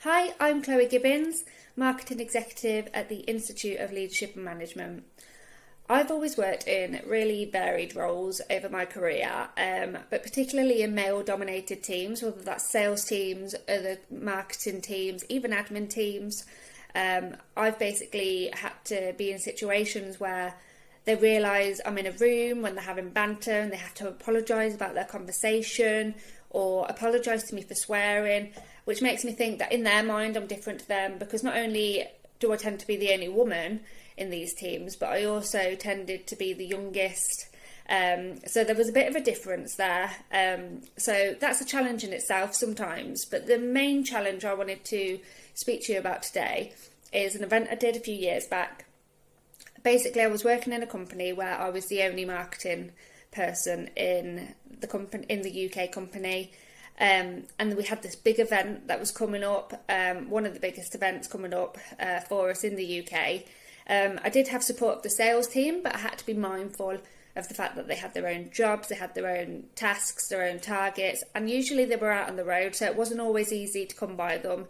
Hi, I'm Chloe Gibbins, Marketing Executive at the Institute of Leadership and Management. I've always worked in really varied roles over my career, but particularly in male-dominated teams, whether that's sales teams, other marketing teams, even admin teams. I've basically had to be in situations where they realise I'm in a room when they're having banter and they have to apologise about their conversation or apologise to me for swearing, which makes me think that in their mind I'm different to them, because not only do I tend to be the only woman in these teams, but I also tended to be the youngest. So there was a bit of a difference there. So that's a challenge in itself sometimes. But the main challenge I wanted to speak to you about today is an event I did a few years back. Basically, I was working in a company where I was the only marketing person in the company, in the UK company. And we had this big event that was coming up, one of the biggest events coming up for us in the UK. I did have support of the sales team, but I had to be mindful of the fact that they had their own jobs, they had their own tasks, their own targets, and usually they were out on the road, so it wasn't always easy to come by them.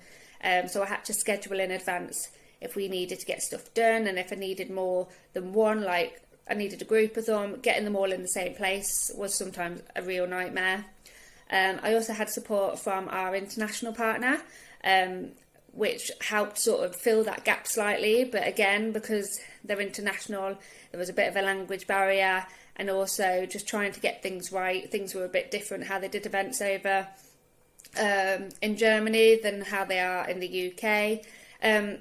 So I had to schedule in advance if we needed to get stuff done, and if I needed more than one, like I needed a group of them, getting them all in the same place was sometimes a real nightmare. I also had support from our international partner, which helped sort of fill that gap slightly. But again, because they're international, there was a bit of a language barrier, and also just trying to get things right. Things were a bit different how they did events over in Germany than how they are in the UK.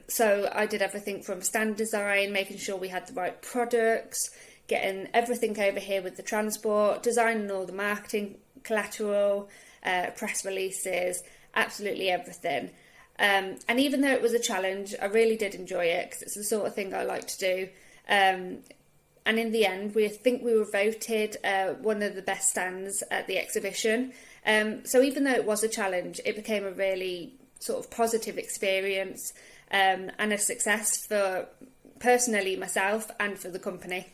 So I did everything from stand design, making sure we had the right products, getting everything over here with the transport, designing all the marketing collateral, press releases, absolutely everything. And even though it was a challenge, I really did enjoy it because it's the sort of thing I like to do. And in the end, we were voted one of the best stands at the exhibition. So even though it was a challenge, it became a really sort of positive experience and a success for personally myself and for the company.